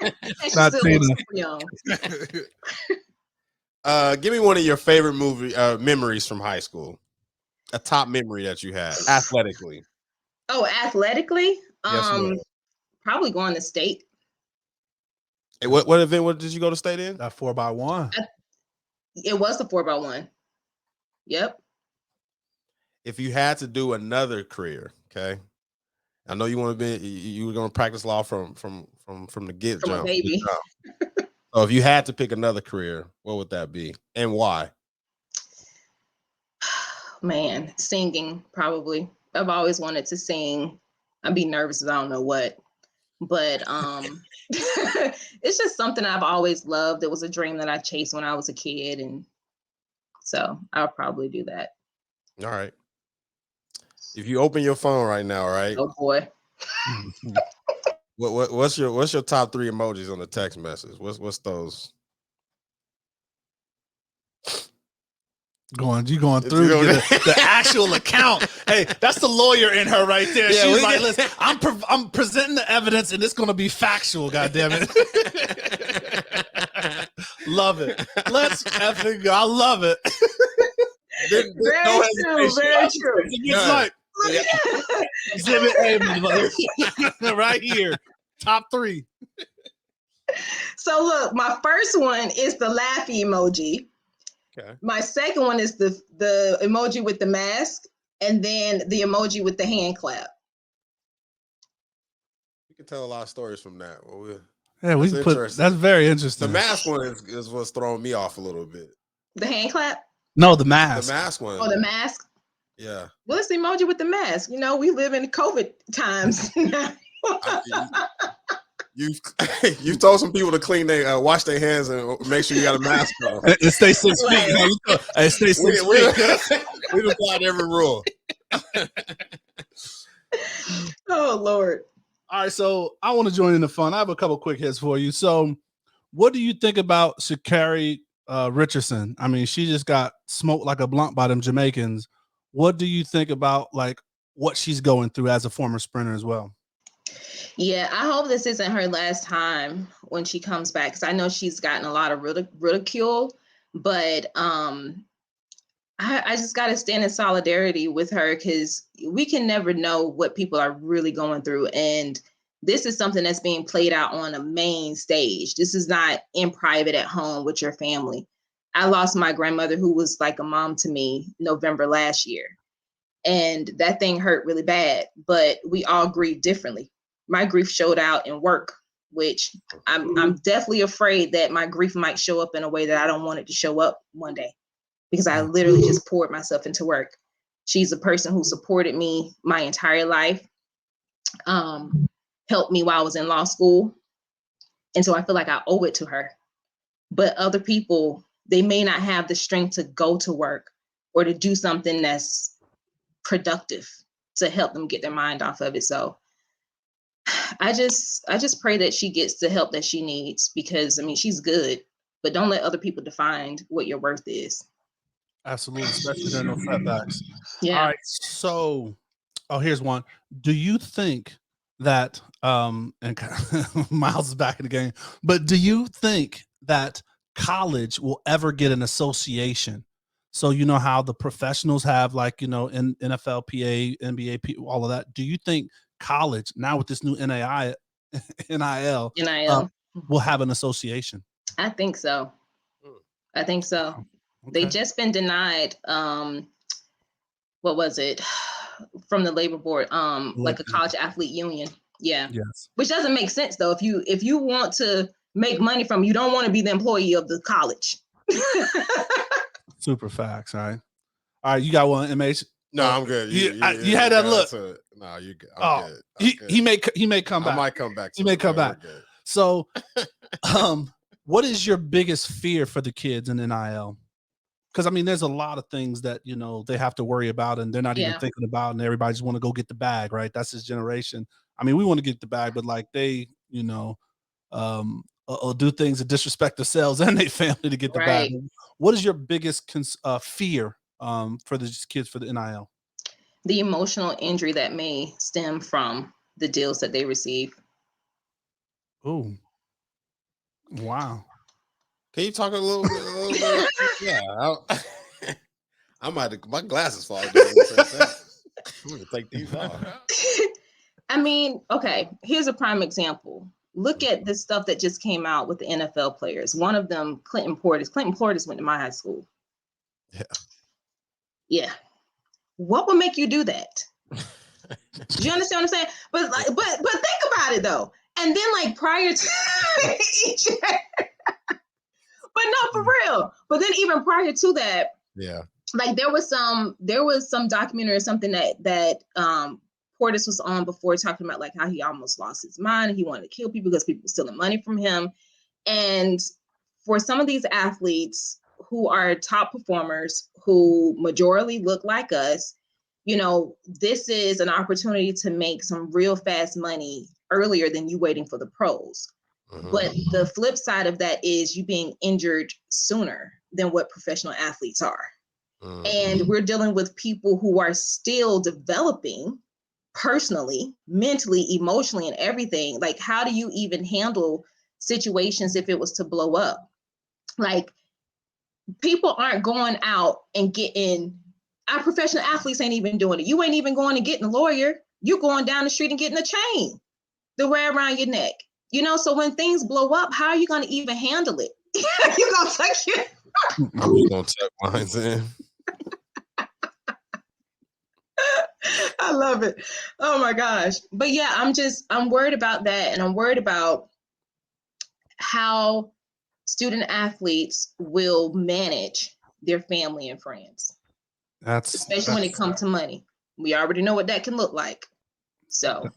And she Not still Tina. looks super young. Give me one of your favorite movie memories from high school. A top memory that you had athletically. Oh, athletically? Yes, ma'am. Probably going to state. Hey, what event? What did you go to state in? That 4x1. It was the 4x1. Yep. If you had to do another career, okay. I know you want to be. You were going to practice law from the get From a jump. baby. So if you had to pick another career, what would that be and why? Man, singing probably. I've always wanted to sing. I'd be nervous if I don't know what. But it's just something I've always loved. It was a dream that I chased when I was a kid, and so I'll probably do that. All right. If you open your phone right now, right? Oh boy. What's your top 3 emojis on the text message? What's those? You going through the actual account. Hey, that's the lawyer in her right there. Yeah, She's like, listen, I'm presenting the evidence and it's going to be factual, goddammit. Love it. Let's effing go. I love it. Very true. It's like Exhibit A, motherfucker. Right here. Top 3. So look, my first one is the laughy emoji. Okay. My second one is the emoji with the mask, and then the emoji with the hand clap. You can tell a lot of stories from that. Well, that's very interesting. The mask one is what's throwing me off a little bit. The hand clap? No, the mask. The mask one. Oh, the mask? Yeah. Well, it's the emoji with the mask. You know, we live in COVID times. You've told some people to clean wash their hands and make sure you got a mask on. And stay 6 feet. Hey, stay 6 feet. We've applied every rule. Oh Lord. All right, so I want to join in the fun. I have a couple quick hits for you. So, what do you think about Sha'Carri Richardson? I mean, she just got smoked like a blunt by them Jamaicans. What do you think about like what she's going through as a former sprinter as well? Yeah, I hope this isn't her last time when she comes back, because I know she's gotten a lot of ridicule, but I just got to stand in solidarity with her, because we can never know what people are really going through. And this is something that's being played out on a main stage. This is not in private at home with your family. I lost my grandmother, who was like a mom to me, November last year. And that thing hurt really bad, but we all grieve differently. My grief showed out in work, which I'm definitely afraid that my grief might show up in a way that I don't want it to show up one day, because I literally just poured myself into work. She's a person who supported me my entire life, helped me while I was in law school. And so I feel like I owe it to her. But other people, they may not have the strength to go to work or to do something that's productive to help them get their mind off of it. So I just pray that she gets the help that she needs, because I mean, she's good, but don't let other people define what your worth is. Absolutely, especially during those setbacks. Yeah. All right, so here's one. Do you think that and Miles is back in the game, but do you think that college will ever get an association? So you know how the professionals have, like, you know, in NFL, PA, NBA, all of that. Do you think college now with this new NIL will have an association? I think so. I think so. Okay. They just been denied what was it from the labor board? Like a college athlete union. Yeah. Yes. Which doesn't make sense though. If you want to make money from, you don't want to be the employee of the college. Super facts. All right. All right. You got one, MH? No, I'm good. You had that look. No, you good. I'm good. He may come back. I might come back. He may come back. So, what is your biggest fear for the kids in NIL? Because I mean, there's a lot of things that they have to worry about, and they're not even thinking about, and everybody just want to go get the bag, right? That's his generation. I mean, we want to get the bag, but like they, do things to disrespect themselves and their family to get the bag. What is your biggest fear for the kids for the NIL? The emotional injury that may stem from the deals that they receive. Oh, wow. Can you talk a little bit? Yeah, I might. My glasses fall down. I'm gonna take these off. I mean, okay. Here's a prime example. Look at this stuff that just came out with the NFL players. One of them, Clinton Portis. Clinton Portis went to my high school. Yeah. Yeah. What would make you do that? Do you understand what I'm saying? But think about it though. And then like prior to each, but no, for real. But then even prior to that, yeah, like there was some documentary or something that Portis was on before, talking about like how he almost lost his mind and he wanted to kill people because people were stealing money from him. And for some of these athletes who are top performers, who majorly look like us, this is an opportunity to make some real fast money earlier than you waiting for the pros. Mm-hmm. But the flip side of that is you being injured sooner than what professional athletes are. Mm-hmm. And we're dealing with people who are still developing personally, mentally, emotionally, and everything. Like, how do you even handle situations if it was to blow up? Like, people aren't going out and getting, our professional athletes ain't even doing it. You ain't even going and getting a lawyer. You're going down the street and getting a chain to wear around your neck. So when things blow up, how are you going to even handle it? You're going to tuck your... I'm going to tuck mine in. I love it. Oh my gosh. But yeah, I'm worried about that. And I'm worried about how student athletes will manage their family and friends. Especially when it comes to money. We already know what that can look like. So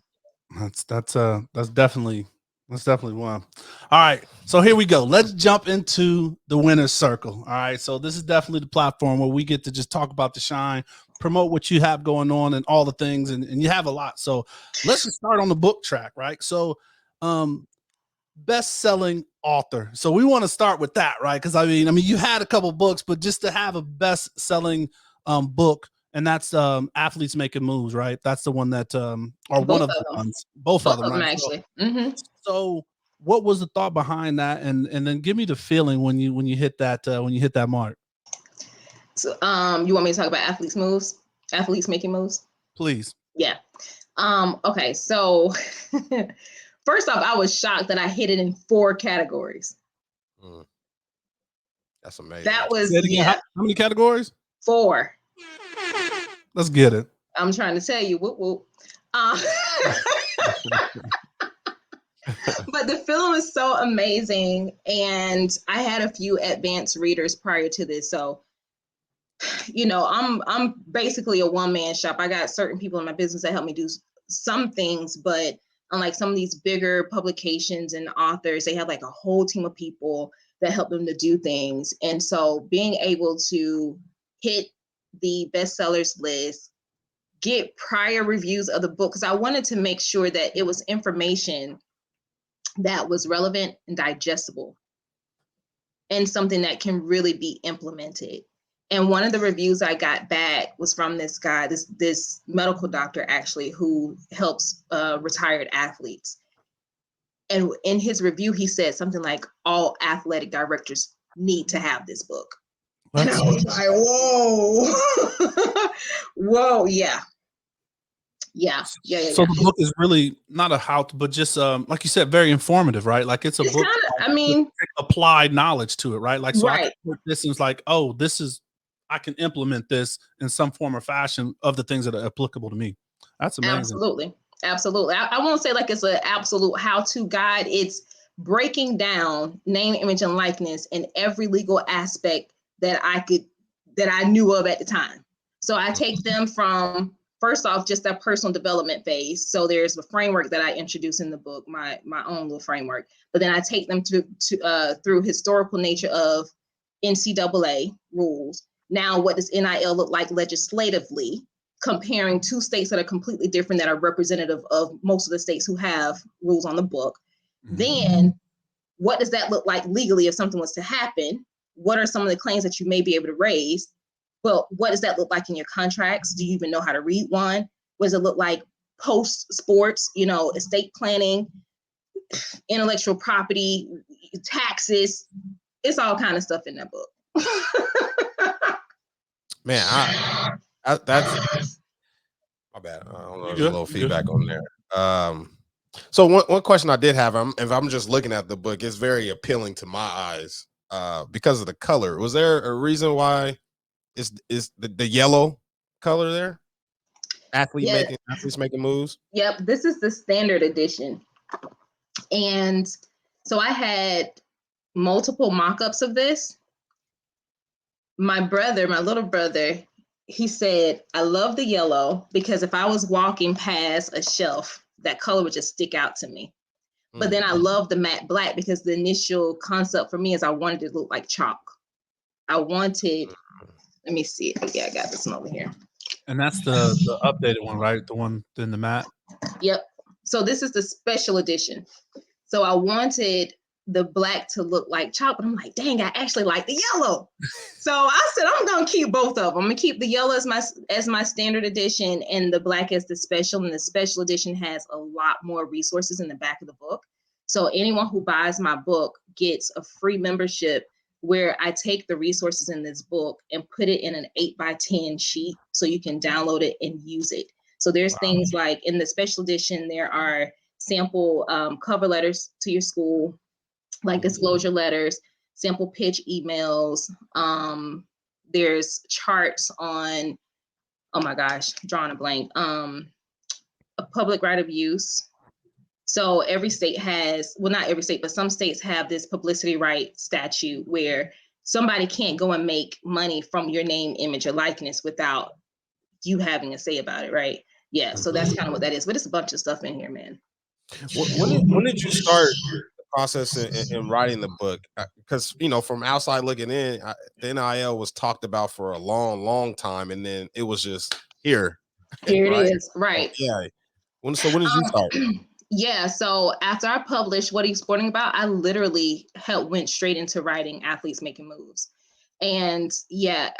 that's definitely one. All right. So here we go. Let's jump into the winner's circle. All right. So this is definitely the platform where we get to just talk about the shine, promote what you have going on and all the things. And you have a lot. So let's just start on the book track, right? So best-selling author. So we want to start with that, right? Because I mean, you had a couple books, but just to have a best-selling book, and that's Athletes Making Moves, right? That's the one that or both one of the ones. Both of them, right? Actually. Mm-hmm. So what was the thought behind that? And then give me the feeling when you hit that mark. So you want me to talk about Athletes Making Moves? Please. Yeah. Okay, so first off, I was shocked that I hit it in 4 categories. That's amazing. That was how many categories? 4. Let's get it. I'm trying to tell you. Whoop, whoop. But the film is so amazing, and I had a few advanced readers prior to this, so I'm basically a one-man shop. I got certain people in my business that help me do some things, but unlike some of these bigger publications and authors, they have like a whole team of people that help them to do things. And so being able to hit the bestsellers list, get prior reviews of the book, because I wanted to make sure that it was information that was relevant and digestible and something that can really be implemented. And one of the reviews I got back was from this guy, this medical doctor actually, who helps retired athletes. And in his review, he said something like, all athletic directors need to have this book. And I was like, whoa, whoa, yeah. So the book is really not a how to, but just like you said, very informative, right? Like it's book. Applied knowledge to it, right? Like so, right. I can put this and it's like, oh, this is I can implement this in some form or fashion of the things that are applicable to me. That's amazing. Absolutely. Absolutely. I won't say like it's an absolute how-to guide. It's breaking down name, image, and likeness in every legal aspect that I knew of at the time. So I take them from, first off, just that personal development phase. So there's a framework that I introduce in the book, my own little framework. But then I take them through historical nature of NCAA rules. Now, what does NIL look like legislatively, comparing two states that are completely different, that are representative of most of the states who have rules on the book. Then what does that look like legally if something was to happen? What are some of the claims that you may be able to raise? But what does that look like in your contracts? Do you even know how to read one? What does it look like post sports, estate planning, intellectual property, taxes? It's all kind of stuff in that book. Man, that's my bad. I don't know, there's a little feedback on there. So one question I did have, if I'm just looking at the book, it's very appealing to my eyes because of the color. Was there a reason why is the yellow color there? Athletes making moves. Yep, this is the standard edition. And so I had multiple mock-ups of this. My little brother, he said, I love the yellow because if I was walking past a shelf, that color would just stick out to me. But then I love the matte black because the initial concept for me is I wanted it to look like chalk. Let me see it. Yeah, I got this one over here. And that's the updated one, right? The one in the matte? Yep. So this is the special edition. So I wanted the black to look like chalk, but I'm like, dang, I actually like the yellow. So I said, I'm gonna keep both of them. I'm gonna keep the yellow as my standard edition and the black as the special. And the special edition has a lot more resources in the back of the book. So anyone who buys my book gets a free membership where I take the resources in this book and put it in an 8x10 sheet so you can download it and use it. So there's things like in the special edition, there are sample cover letters to your school, like disclosure letters, sample pitch emails. There's charts on, oh my gosh, drawing a blank, a public right of use. So every state has, well, not every state, but some states have this publicity right statute where somebody can't go and make money from your name, image, or likeness without you having a say about it, right? Yeah, so that's kind of what that is. But it's a bunch of stuff in here, man. When did you start the process in writing the book? Because, from outside looking in, the NIL was talked about for a long, long time, and then it was just here. Here right? it is, right. Yeah. When did you start? Yeah, so after I published What Are You Sporting About, I literally went straight into writing Athletes Making Moves. And yeah,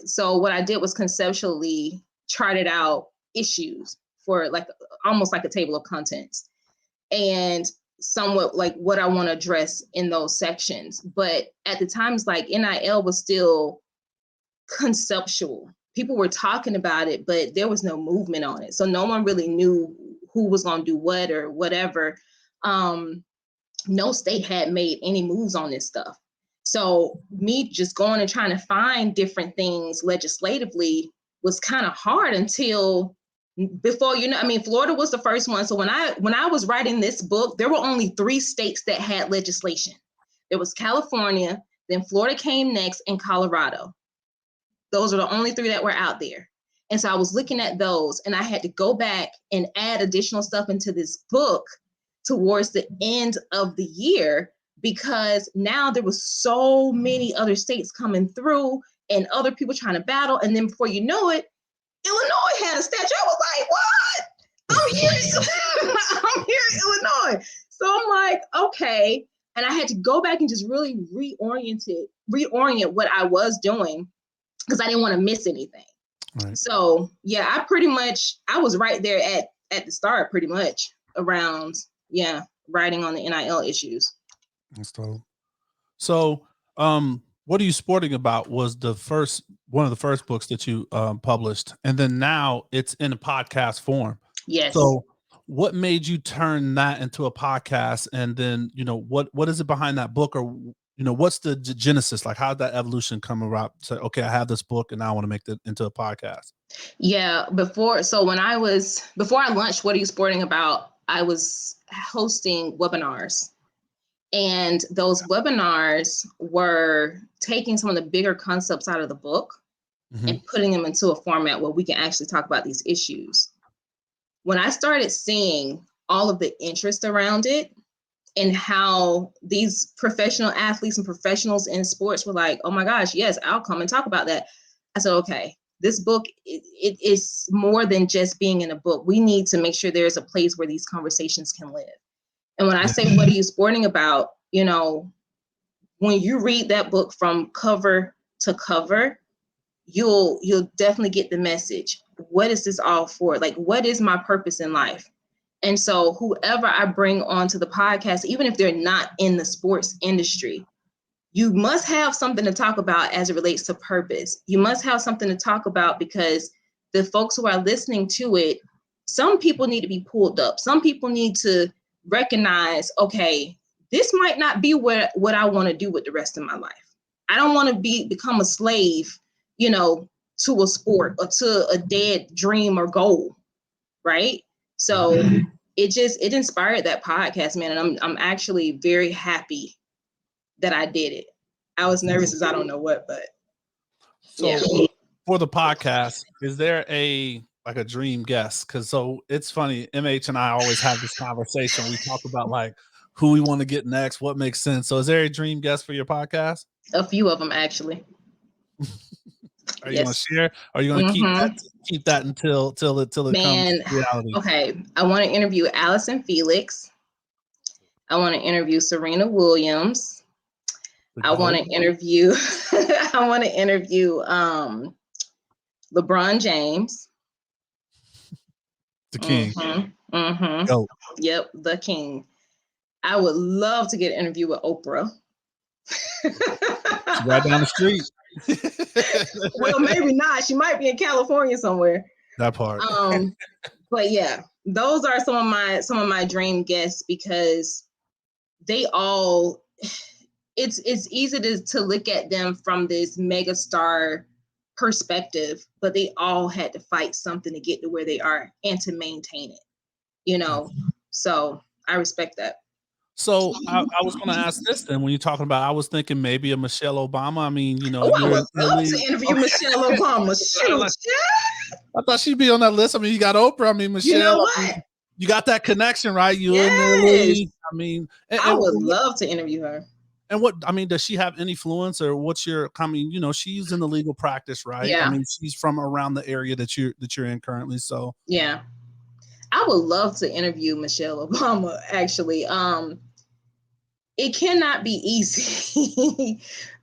so what I did was conceptually charted out issues for almost like a table of contents and somewhat like what I want to address in those sections. But at the times, like NIL was still conceptual. People were talking about it, but there was no movement on it. So no one really knew who was going to do what or whatever. No state had made any moves on this stuff. So me just going and trying to find different things legislatively was kind of hard until before, Florida was the first one. So when I was writing this book, there were only 3 states that had legislation. There was California, then Florida came next, and Colorado. Those are the only 3 that were out there. And so I was looking at those, and I had to go back and add additional stuff into this book towards the end of the year, because now there was so many other states coming through and other people trying to battle. And then before you know it, Illinois had a statute. I was like, what? I'm here in Illinois. So I'm like, okay. And I had to go back and just really reorient what I was doing because I didn't want to miss anything. Right. So yeah, I was right there at the start, pretty much around, writing on the NIL issues. That's dope. So, What Are You Sporting About was one of the first books that you published, and then now it's in a podcast form. Yes. So what made you turn that into a podcast? And then, what is it behind that book, or what's the genesis? Like, how did that evolution come about? Say, okay, I have this book and now I want to make it into a podcast. Yeah, before I launched What Are You Sporting About, I was hosting webinars. And those webinars were taking some of the bigger concepts out of the book and putting them into a format where we can actually talk about these issues. When I started seeing all of the interest around it and how these professional athletes and professionals in sports were like, oh my gosh, yes, I'll come and talk about that. I said, okay, this book, it is more than just being in a book. We need to make sure there's a place where these conversations can live. And when I say, what are you sporting about? When you read that book from cover to cover, you'll definitely get the message. What is this all for? Like, what is my purpose in life? And so whoever I bring onto the podcast, even if they're not in the sports industry, you must have something to talk about as it relates to purpose. You must have something to talk about because the folks who are listening to it, some people need to be pulled up. Some people need to recognize, okay, this might not be what I want to do with the rest of my life. I don't want to become a slave, to a sport or to a dead dream or goal, right? So it inspired that podcast, man. And I'm actually very happy that I did it. I was nervous as I don't know what, but so for the podcast, is there a dream guest? Because so it's funny, MH and I always have this conversation. We talk about like who we want to get next, what makes sense. So is there a dream guest for your podcast? A few of them, actually. Are you going to share? Are you going to keep that until it comes to reality? Okay, I want to interview Allison Felix. I want to interview Serena Williams. I want to interview LeBron James. The king. Yep, the king. I would love to get an interview with Oprah. She's right down the street. Well, maybe not. She might be in California somewhere. That part. But yeah, those are some of my dream guests because they all. It's easy to look at them from this megastar perspective, but they all had to fight something to get to where they are and to maintain it. So I respect that. So I was going to ask this then. When you're talking about, I was thinking maybe a Michelle Obama. I mean, I would love to interview Michelle Obama. Shoot. I thought she'd be on that list. I mean, you got Oprah. I mean, Michelle. You know what? You got that connection, right? You in the league. I mean, I would love to interview her. And does she have any influence or what's your, she's in the legal practice, right? Yeah. I mean, she's from around the area that you're in currently. So yeah, I would love to interview Michelle Obama, actually. It cannot be easy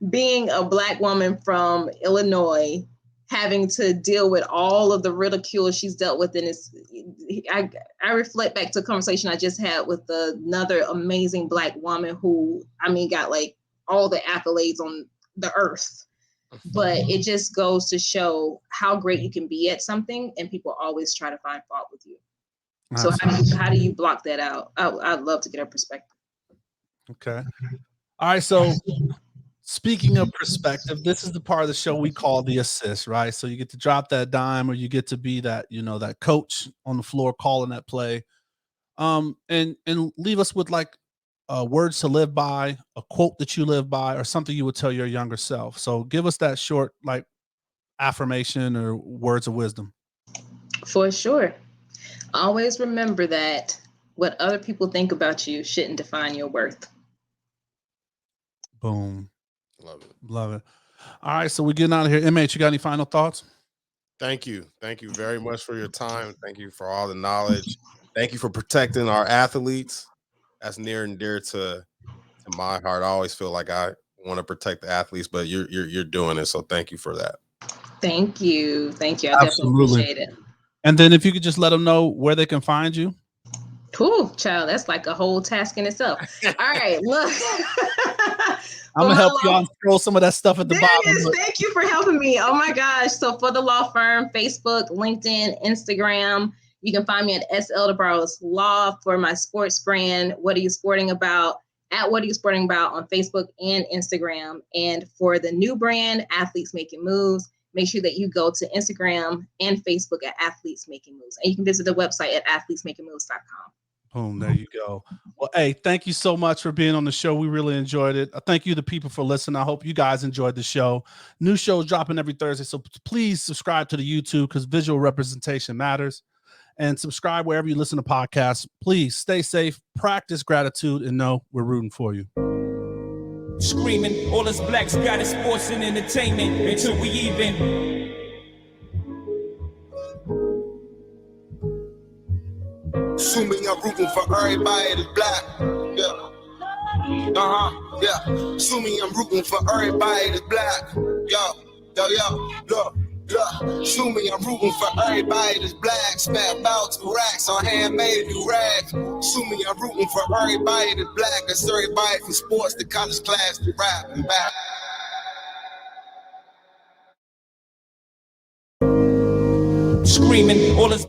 being a Black woman from Illinois, having to deal with all of the ridicule she's dealt with. And I reflect back to a conversation I just had with another amazing Black woman who, got like all the accolades on the earth. But it just goes to show how great you can be at something, and people always try to find fault with you. So how do you block that out? I'd love to get her perspective. Okay. All right. So speaking of perspective, this is the part of the show we call the assist, right? So you get to drop that dime, or you get to be that, that coach on the floor calling that play. And leave us with like words to live by, a quote that you live by, or something you would tell your younger self. So give us that short, like, affirmation or words of wisdom. For sure. Always remember that what other people think about you shouldn't define your worth. Boom. Love it. Love it. All right. So we're getting out of here. MH, you got any final thoughts? Thank you. Thank you very much for your time. Thank you for all the knowledge. Thank you for protecting our athletes. That's near and dear to my heart. I always feel like I want to protect the athletes, but you're doing it. So thank you for that. Thank you. Thank you. I Absolutely. definitely appreciate it. And then if you could just let them know where they can find you. Cool, child. That's like a whole task in itself. All right, look. I'm going to help you on scroll some of that stuff at the bottom. Thank you for helping me. Oh my gosh. So for the law firm, Facebook, LinkedIn, Instagram, you can find me at SL DeBarros Law. For my sports brand, What Are You Sporting About? at What Are You Sporting About on Facebook and Instagram. And for the new brand, Athletes Making Moves, make sure that you go to Instagram and Facebook at Athletes Making Moves. And you can visit the website at athletesmakingmoves.com. Boom, there you go. Well, hey, thank you so much for being on the show. We really enjoyed it. Thank you, the people, for listening. I hope you guys enjoyed the show. New shows dropping every Thursday, so please subscribe to the YouTube because visual representation matters. And subscribe wherever you listen to podcasts. Please stay safe, practice gratitude, and know we're rooting for you. Screaming, all us blacks got is sports and entertainment until we even. Assuming I'm rooting for everybody that's black. Yeah. Yeah. Assuming I'm rooting for everybody that's black. Look. Assuming I'm rooting for everybody that's black. Spent about 2 racks on handmade new rags. Assuming I'm rooting for everybody that's black. That's everybody from sports to college class to rap and back. Screaming, all us